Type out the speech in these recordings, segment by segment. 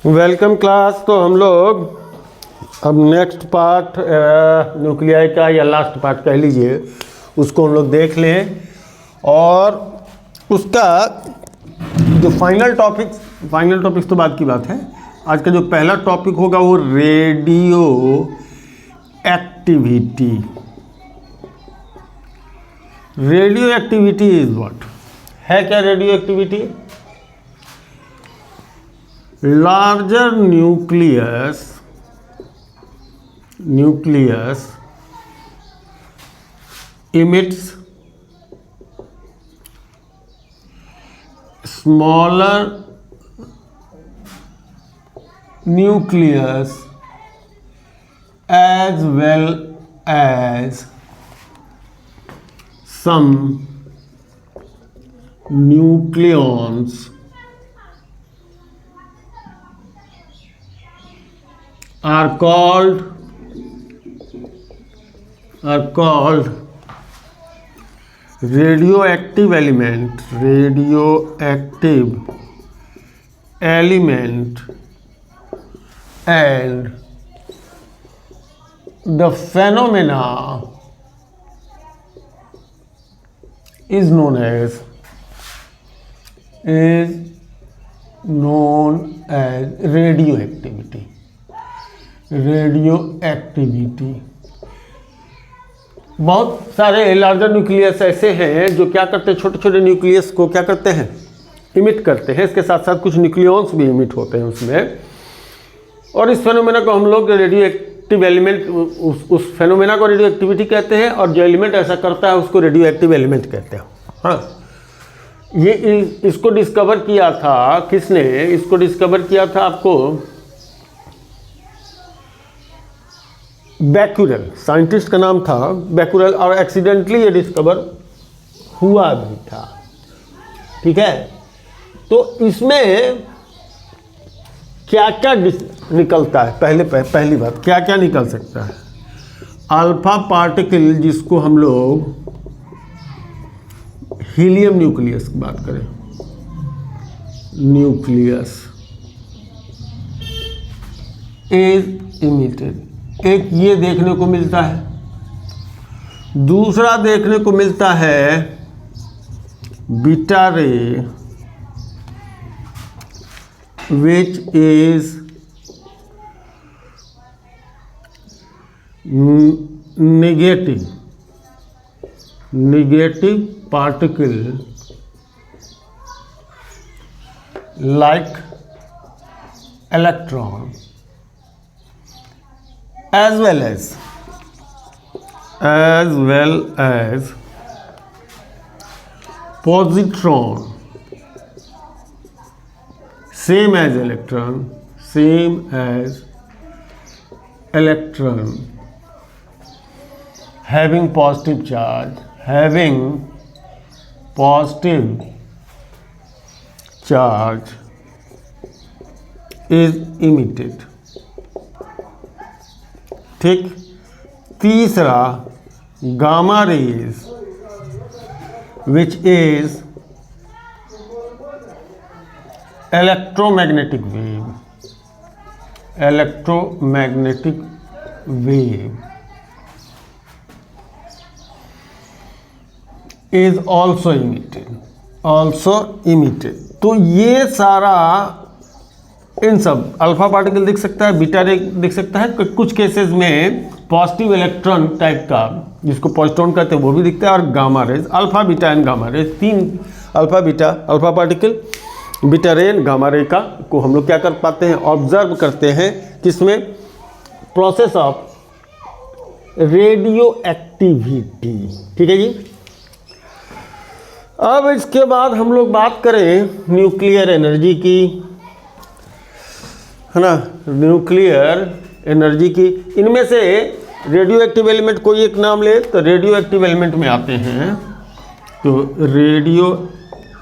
Welcome class. तो हम लोग अब नेक्स्ट पार्ट न्यूक्लियाई का या लास्ट पार्ट कह लीजिए, उसको हम लोग देख लें और उसका जो फाइनल टॉपिक्स तो बाद की बात है। आज का जो पहला टॉपिक होगा वो radio activity. Radio activity is what है? क्या radio activity? Larger nucleus emits smaller nucleus as well as some nucleons are called radioactive element and the phenomena is known as radioactivity। बहुत सारे लार्जर न्यूक्लियस ऐसे हैं जो क्या करते हैं, छोटे छोटे न्यूक्लियस को क्या करते हैं, इमिट करते हैं। इसके साथ साथ कुछ न्यूक्लियॉन्स भी इमिट होते हैं उसमें, और इस फेनोमेना को हम लोग रेडियो एक्टिव एलिमेंट, उस फेनोमेना को रेडियो एक्टिविटी कहते हैं, और जो एलिमेंट ऐसा करता है उसको रेडियो एक्टिव एलिमेंट कहते हैं। हाँ, ये इसको डिस्कवर किया था किसने? इसको डिस्कवर किया था आपको बैक्यूरेल, साइंटिस्ट का नाम था बैक्यूरेल, और एक्सीडेंटली ये डिस्कवर हुआ भी था। ठीक है, तो इसमें क्या क्या निकलता है? पहली बात, क्या क्या निकल सकता है? अल्फा पार्टिकल, जिसको हम लोग हीलियम न्यूक्लियस की बात करें, न्यूक्लियस इज इमिटेड। एक ये देखने को मिलता है। दूसरा देखने को मिलता है बीटा रे, which is negative particle like electron as well as positron, same as electron having positive charge is emitted। ठीक। तीसरा gamma rays, which is electromagnetic wave is also emitted. तो ये सारा, इन सब अल्फा पार्टिकल दिख सकता है, बीटा रे दिख सकता है, कुछ केसेस में पॉजिटिव इलेक्ट्रॉन टाइप का, जिसको पॉजिट्रॉन कहते हैं, वो भी दिखता है, और gamma rays, alpha beta and gamma rays, तीन अल्फा पार्टिकल, बीटा रे एंड गामा रे का को हम लोग क्या कर पाते हैं, ऑब्जर्व करते हैं। किसमें? Process of radio activity. ठीक है जी। अब इसके बाद हम लोग बात करें न्यूक्लियर एनर्जी की, है ना, न्यूक्लियर एनर्जी की। इनमें से रेडियो एक्टिव एलिमेंट कोई एक नाम ले, तो रेडियो एक्टिव एलिमेंट में आते हैं। तो रेडियो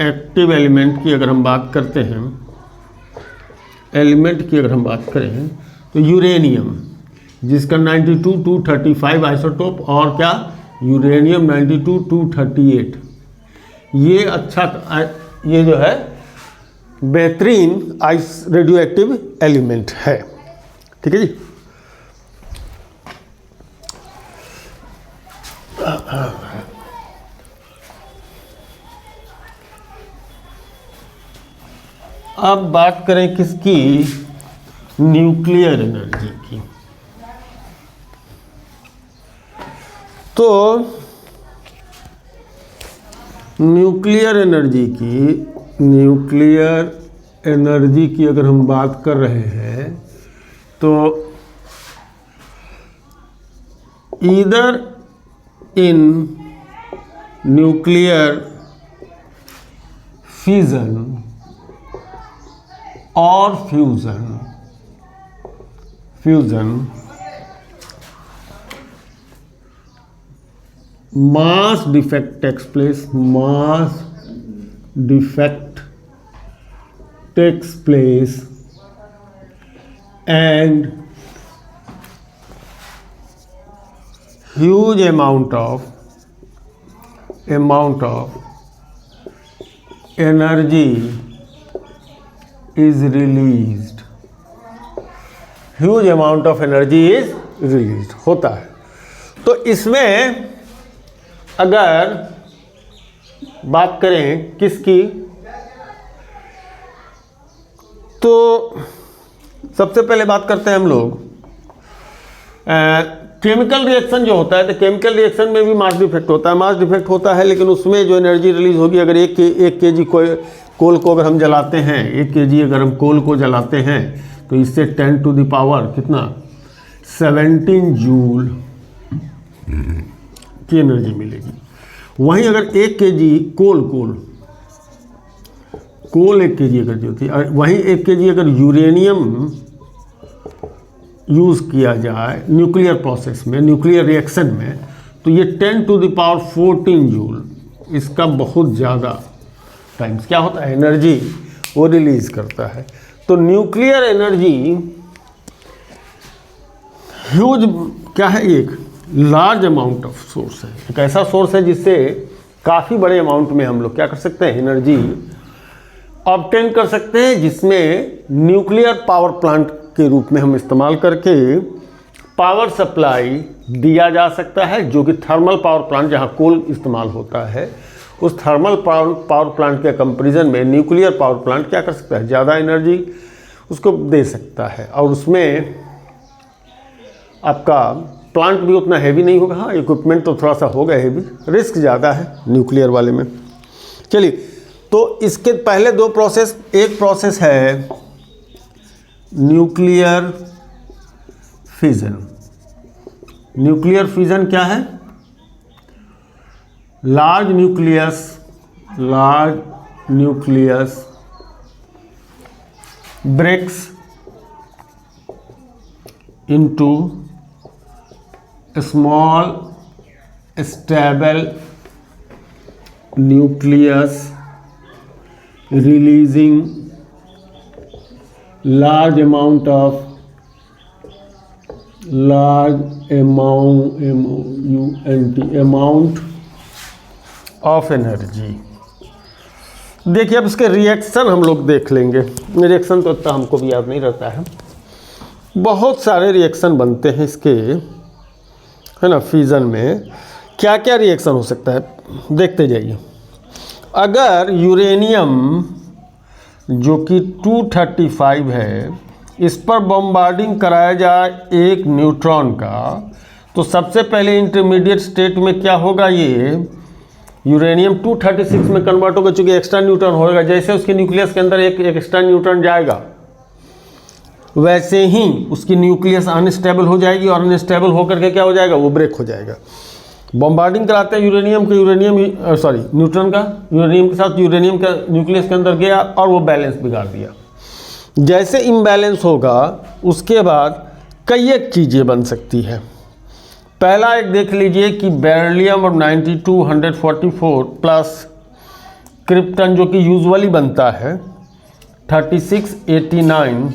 एक्टिव एलिमेंट की अगर हम बात करते हैं, तो यूरेनियम, जिसका 92-235 आइसोटोप, और क्या, यूरेनियम 92-238, ये अच्छा, ये जो है बेहतरीन आइस रेडियो एक्टिव एलिमेंट है। ठीक है जी। अब बात करें किसकी, न्यूक्लियर एनर्जी की। तो न्यूक्लियर एनर्जी की अगर हम बात कर रहे हैं तो ईदर इन न्यूक्लियर फिजन और fusion mass defect takes place and huge amount of energy is released, होता है। तो इसमें अगर बात करें किसकी, तो सबसे पहले बात करते हैं हम लोग केमिकल रिएक्शन जो होता है। तो केमिकल रिएक्शन में भी मास डिफेक्ट होता है, लेकिन उसमें जो एनर्जी रिलीज होगी, अगर एक केजी कोल को अगर हम जलाते हैं, 1 केजी अगर हम कोल को जलाते हैं तो इससे 10 टू द पावर कितना 17 जूल की एनर्जी मिलेगी। वहीं अगर 1 केजी कोल 1 केजी अगर जो थी, वहीं 1 केजी अगर यूरेनियम यूज़ किया जाए न्यूक्लियर प्रोसेस में, न्यूक्लियर रिएक्शन में, तो ये 10 टू द पावर 14 जूल, इसका बहुत ज़्यादा टाइम्स क्या होता है, एनर्जी वो रिलीज करता है। तो न्यूक्लियर एनर्जी ह्यूज क्या है, एक लार्ज अमाउंट ऑफ सोर्स है, एक ऐसा सोर्स है जिससे काफ़ी बड़े अमाउंट में हम लोग क्या कर सकते हैं, एनर्जी ऑब्टेन कर सकते हैं, जिसमें न्यूक्लियर पावर प्लांट के रूप में हम इस्तेमाल करके पावर सप्लाई दिया जा सकता है, जो कि थर्मल पावर प्लांट जहां कोल इस्तेमाल होता है, उस थर्मल पावर प्लांट के कंपैरिजन में न्यूक्लियर पावर प्लांट क्या कर सकता है, ज़्यादा एनर्जी उसको दे सकता है। और उसमें आपका प्लांट भी उतना हैवी नहीं होगा, हाँ इक्विपमेंट तो थोड़ा सा होगा हैवी, रिस्क ज़्यादा है न्यूक्लियर वाले में। चलिए, तो इसके पहले 2 प्रोसेस, एक प्रोसेस है न्यूक्लियर फिजन। न्यूक्लियर फिजन क्या है, large nucleus breaks into small stable nucleus releasing large amount of energy. देखिए, अब इसके रिएक्शन हम लोग देख लेंगे। रिएक्शन तो इतना हमको भी याद नहीं रहता है, बहुत सारे रिएक्शन बनते हैं इसके, है ना। फ्यूजन में क्या क्या रिएक्शन हो सकता है, देखते जाइए। अगर यूरेनियम जो कि 235 है, इस पर बम्बार्डिंग कराया जाए एक न्यूट्रॉन का, तो सबसे पहले इंटरमीडिएट स्टेट में क्या होगा, ये यूरेनियम 236 में कन्वर्ट होगा, चूँकि एक्स्ट्रा न्यूट्रॉन होगा। जैसे उसके न्यूक्लियस के अंदर एक एक्स्ट्रा न्यूट्रॉन जाएगा, वैसे ही उसकी न्यूक्लियस अनस्टेबल हो जाएगी, और अनस्टेबल होकर के क्या हो जाएगा, वो ब्रेक हो जाएगा। बम्बार्डिंग कराते हैं न्यूट्रॉन का यूरेनियम के साथ, यूरेनियम का न्यूक्लियस के अंदर गया और वो बैलेंस बिगाड़ दिया। जैसे इम्बैलेंस होगा, उसके बाद कई एक चीज़ें बन सकती है। पहला एक देख लीजिए कि बेरिलियम और 92 144 प्लस क्रिप्टन, जो कि यूजुअली बनता है 36 89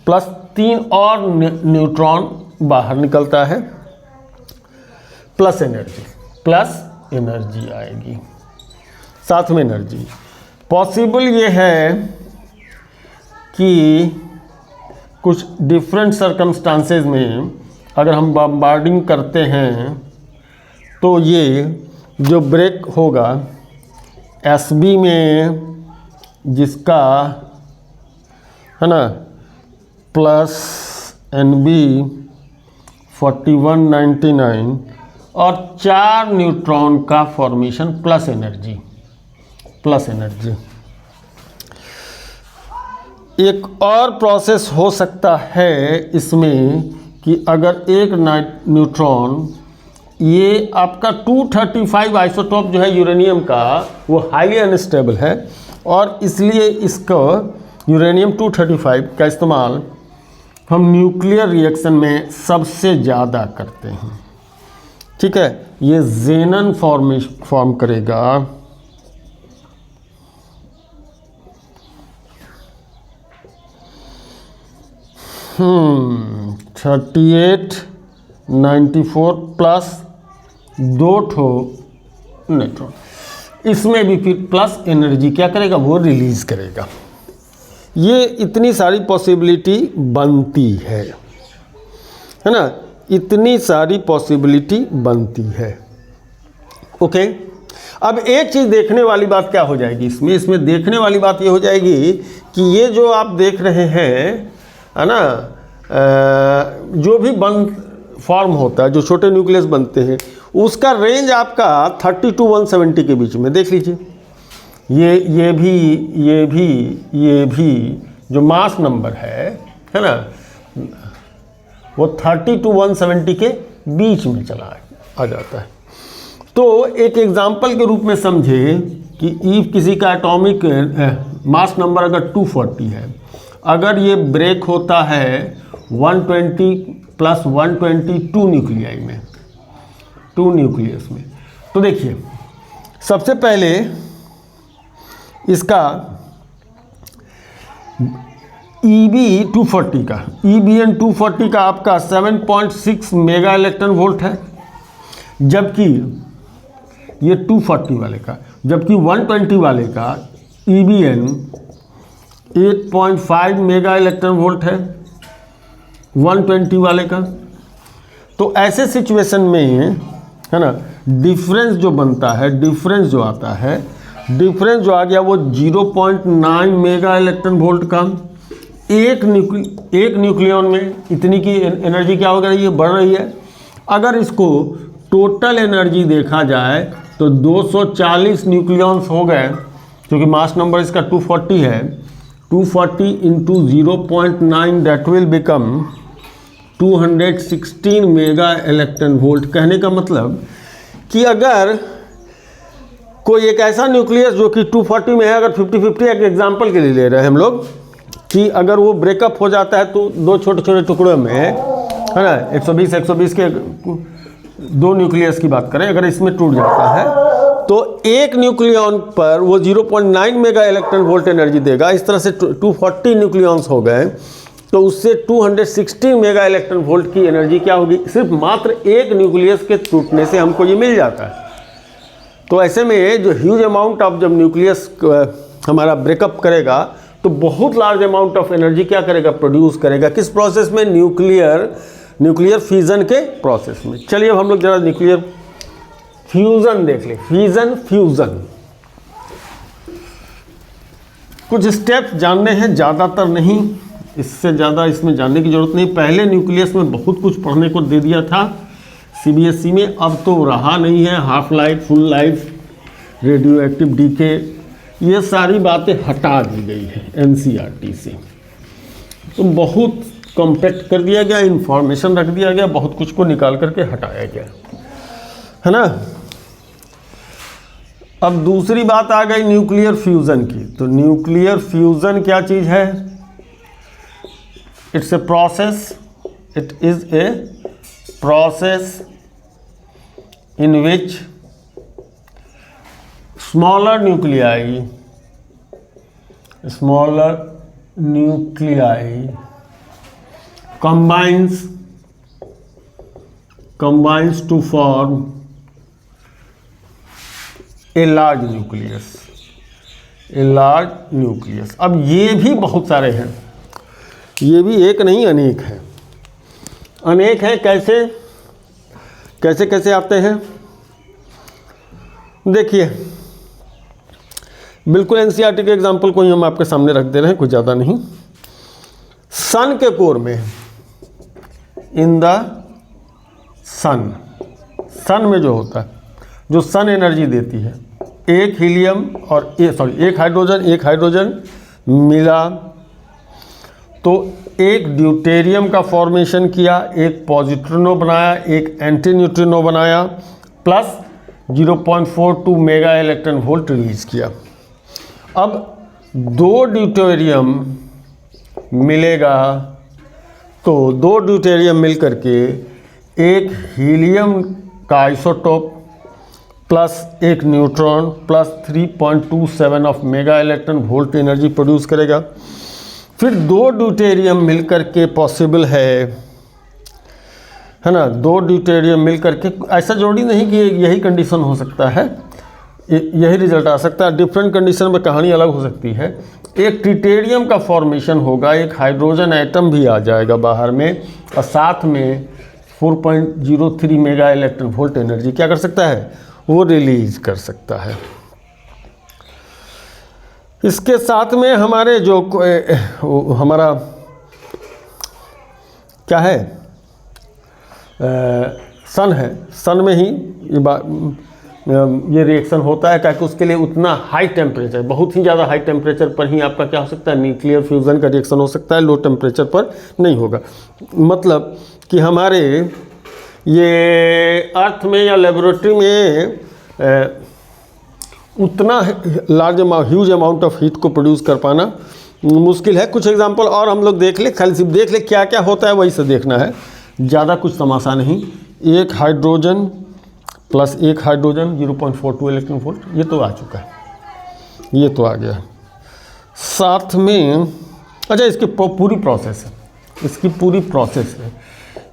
प्लस 3 और न्यूट्रॉन बाहर निकलता है, प्लस एनर्जी आएगी, साथ में एनर्जी। पॉसिबल ये है कि कुछ डिफरेंट सर्कमस्टांसेस में अगर हम बम्बार्डिंग करते हैं तो ये जो ब्रेक होगा एसबी में, जिसका है ना प्लस एनबी 4199 और 4 न्यूट्रॉन का फॉर्मेशन प्लस एनर्जी। एक और प्रोसेस हो सकता है इसमें कि अगर एक न्यूट्रॉन, ये आपका 235 आइसोटोप जो है यूरेनियम का, वो हाईली अनस्टेबल है और इसलिए इसको यूरेनियम 235 का इस्तेमाल हम न्यूक्लियर रिएक्शन में सबसे ज़्यादा करते हैं। ठीक है, ये ज़ेनन फॉर्म करेगा। 3894 प्लस 2 ठो न्यूट्रॉन, इसमें भी फिर प्लस एनर्जी क्या करेगा, वो रिलीज करेगा। ये इतनी सारी पॉसिबिलिटी बनती है ना, इतनी सारी पॉसिबिलिटी बनती है। ओके, अब एक चीज़ देखने वाली बात क्या हो जाएगी इसमें देखने वाली बात ये हो जाएगी कि ये जो आप देख रहे हैं है ना, जो भी फॉर्म होता है, जो छोटे न्यूक्लियस बनते हैं, उसका रेंज आपका 30 to 170 के बीच में। देख लीजिए, ये भी जो मास नंबर है ना, वो 30 to 170 के बीच में आ जाता है। तो एक एग्जाम्पल के रूप में समझे कि इफ किसी का एटॉमिक मास नंबर अगर 240 है, अगर ये ब्रेक होता है 120 प्लस 122 न्यूक्लियाई में, 2 न्यूक्लियस में, तो देखिए सबसे पहले इसका EB240 का, EBN240 का आपका 7.6 मेगा इलेक्ट्रॉन वोल्ट है, जबकि ये 240 वाले का, जबकि 120 वाले का EBN 8.5 मेगा इलेक्ट्रॉन वोल्ट है 120 वाले का। तो ऐसे सिचुएशन में है ना, डिफरेंस जो बनता है, डिफरेंस जो आता है, डिफरेंस जो आ गया वो 0.9 मेगा इलेक्ट्रॉन वोल्ट का। एक न्यूक्लियन में इतनी की एनर्जी क्या हो रही है, बढ़ रही है। अगर इसको टोटल एनर्जी देखा जाए तो 240 न्यूक्लियॉन्स हो गए, क्योंकि मास नंबर इसका 240 है। 240 into 0.9 that will become 216 mega electron volt. कहने का मतलब कि अगर कोई एक ऐसा न्यूक्लियस जो कि 240 में है, अगर 50-50 एक एग्जांपल के लिए ले रहे हैं हम लोग, कि अगर वो ब्रेकअप हो जाता है तो 2 छोटे छोटे टुकड़ों में है ना, 120 के 2 न्यूक्लियस की बात करें, अगर इसमें टूट जाता है तो एक न्यूक्लियन पर वो 0.9 मेगा इलेक्ट्रॉन वोल्ट एनर्जी देगा। इस तरह से 240 न्यूक्लियंस हो गए तो उससे 216 मेगा इलेक्ट्रॉन वोल्ट की एनर्जी क्या होगी, सिर्फ मात्र एक न्यूक्लियस के टूटने से हमको ये मिल जाता है। तो ऐसे में जो ह्यूज अमाउंट ऑफ जब न्यूक्लियस हमारा ब्रेकअप करेगा तो बहुत लार्ज अमाउंट ऑफ एनर्जी क्या करेगा, प्रोड्यूस करेगा। किस प्रोसेस में, न्यूक्लियर फ्यूजन के प्रोसेस में। चलिए अब हम लोग जरा न्यूक्लियर फ्यूजन देख ले। फ्यूजन कुछ स्टेप्स जानने हैं, ज़्यादातर नहीं, इससे ज़्यादा इसमें जानने की जरूरत नहीं। पहले न्यूक्लियस में बहुत कुछ पढ़ने को दे दिया था CBSE में, अब तो रहा नहीं है। Half life, full life, radioactive decay, ये सारी बातें हटा दी गई है NCERT से। तो बहुत कॉम्पैक्ट कर दिया गया, इंफॉर्मेशन रख दिया गया, बहुत कुछ को निकाल करके हटाया गया, है ना। अब दूसरी बात आ गई न्यूक्लियर फ्यूजन की। तो न्यूक्लियर फ्यूजन क्या चीज़ है? It's a process, it is a process in which smaller nuclei combines to form a large nucleus। अब ये भी बहुत सारे हैं, ये भी एक नहीं अनेक है, अनेक है। कैसे कैसे कैसे आते हैं देखिए, बिल्कुल एनसीईआरटी के एग्जाम्पल को ही हम आपके सामने रख दे रहे हैं, कुछ ज़्यादा नहीं। सन के कोर में, इन द सन, सन में जो होता है, जो सन एनर्जी देती है, एक हीलियम और एक हाइड्रोजन मिला तो एक ड्यूटेरियम का फॉर्मेशन किया, एक पॉजिट्रोनो बनाया, एक एंटी न्यूट्रिनो बनाया, plus 0.42 mega electron volt release किया। अब 2 ड्यूटेरियम मिलेगा तो 2 ड्यूटेरियम मिल करके एक हीलियम का आइसोटोप प्लस एक neutron plus 3.27 of mega electron volt energy produce करेगा। फिर 2 ड्यूटेरियम मिलकर के पॉसिबल है ना, 2 ड्यूटेरियम मिलकर के, ऐसा जरूरी नहीं कि यही कंडीशन हो सकता है, यही रिजल्ट आ सकता है, डिफरेंट कंडीशन में कहानी अलग हो सकती है। एक ट्रिटेरियम का फॉर्मेशन होगा, एक हाइड्रोजन एटम भी आ जाएगा बाहर में, और साथ में 4.03 मेगा इलेक्ट्रॉन वोल्ट एनर्जी क्या कर सकता है, वो रिलीज कर सकता है। इसके साथ में हमारे जो हमारा क्या है, सन है, सन में ही ये रिएक्शन होता है, क्योंकि उसके लिए उतना हाई टेम्परेचर, बहुत ही ज़्यादा हाई टेम्परेचर पर ही आपका क्या हो सकता है, न्यूक्लियर फ्यूज़न का रिएक्शन हो सकता है, लो टेम्परेचर पर नहीं होगा। मतलब कि हमारे ये अर्थ में या लेबोरेटरी में उतना large huge amount of heat को प्रोड्यूस कर पाना मुश्किल है। कुछ एग्जांपल और हम लोग देख ले, खाली सिर्फ देख ले क्या क्या होता है, वही से देखना है, ज़्यादा कुछ तमाशा नहीं। एक हाइड्रोजन प्लस एक हाइड्रोजन 0.42 इलेक्ट्रॉन वोल्ट, ये तो आ चुका है, ये तो आ गया। साथ में अच्छा, इसकी पूरी प्रोसेस है, इसकी पूरी प्रोसेस है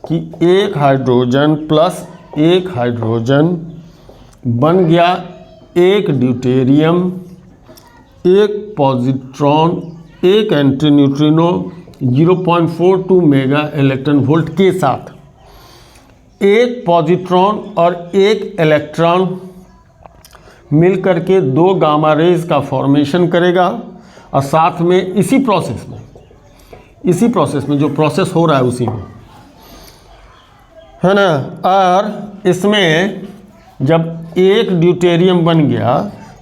कि एक हाइड्रोजन प्लस एक हाइड्रोजन बन गया एक ड्यूटेरियम, एक पॉजिट्रॉन, एक anti neutrino 0.42 mega electron volt के साथ एक पॉजिट्रॉन और एक इलेक्ट्रॉन मिल करके 2 गामा रेज का फॉर्मेशन करेगा, और साथ में इसी प्रोसेस में जो प्रोसेस हो रहा है उसी में, है ना। और इसमें जब एक ड्यूटेरियम बन गया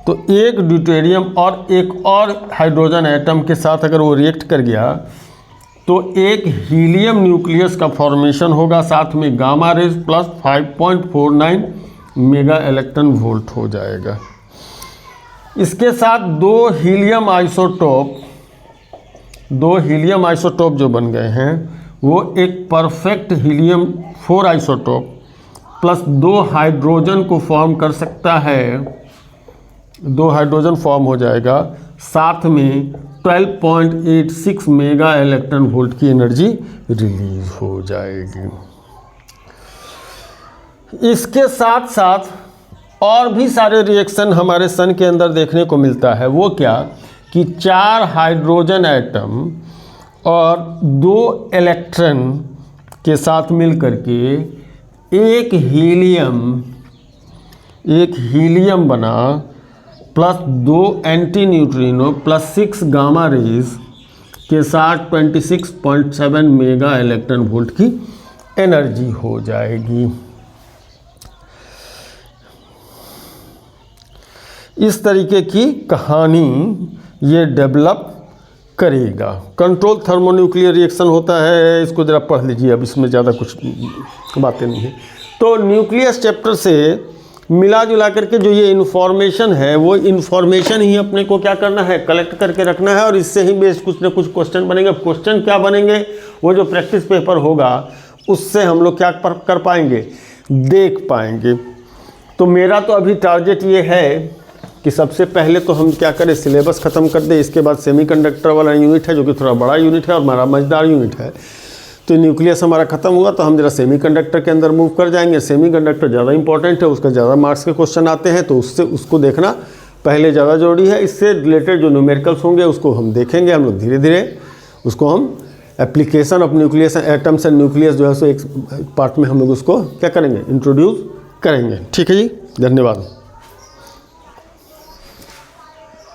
तो एक ड्यूटेरियम और एक और हाइड्रोजन एटम के साथ अगर वो रिएक्ट कर गया तो एक हीलियम न्यूक्लियस का फॉर्मेशन होगा, साथ में gamma rays plus 5.49 mega electron volt हो जाएगा। इसके साथ 2 हीलियम आइसोटोप जो बन गए हैं वो एक perfect helium 4 isotope plus 2 hydrogen को फॉर्म कर सकता है, 2 हाइड्रोजन फॉर्म हो जाएगा, साथ में 12.86 मेगा इलेक्ट्रॉन वोल्ट की एनर्जी रिलीज हो जाएगी। इसके साथ साथ और भी सारे रिएक्शन हमारे सन के अंदर देखने को मिलता है। वो क्या कि 4 हाइड्रोजन एटम और 2 इलेक्ट्रॉन के साथ मिल करके एक हीलियम बना, plus 2 anti neutrino plus 6 gamma rays के साथ 26.7 मेगा इलेक्ट्रॉन वोल्ट की एनर्जी हो जाएगी। इस तरीके की कहानी ये डेवलप करेगा। कंट्रोल थर्मोन्यूक्लियर रिएक्शन होता है, इसको ज़रा पढ़ लीजिए, अब इसमें ज़्यादा कुछ बातें नहीं है। तो न्यूक्लियस चैप्टर से मिला जुला करके जो ये इन्फॉर्मेशन है, वो इन्फॉर्मेशन ही अपने को क्या करना है, कलेक्ट करके रखना है, और इससे ही बेस कुछ ना कुछ क्वेश्चन बनेंगे। क्वेश्चन क्या बनेंगे, वो जो प्रैक्टिस पेपर होगा उससे हम लोग क्या कर पाएंगे, देख पाएंगे। तो मेरा तो अभी टारगेट ये है कि सबसे पहले तो हम क्या करें, सिलेबस ख़त्म कर दें। इसके बाद सेमीकंडक्टर वाला यूनिट है जो कि थोड़ा बड़ा यूनिट है और हमारा मज़ेदार यूनिट है। तो न्यूक्लियस हमारा ख़त्म हुआ तो हम जरा सेमीकंडक्टर के अंदर मूव कर जाएंगे। सेमीकंडक्टर ज़्यादा इंपॉर्टेंट है, उसका ज़्यादा मार्क्स के क्वेश्चन आते हैं, तो उसको देखना पहले ज़्यादा जरूरी है। इससे रिलेटेड जो न्यूमेरिकल्स होंगे उसको हम देखेंगे, हम लोग धीरे धीरे उसको हम application of nucleus atoms and nucleus जो है सो एक पार्ट में हम लोग उसको क्या करेंगे, इंट्रोड्यूस करेंगे। ठीक है जी, धन्यवाद।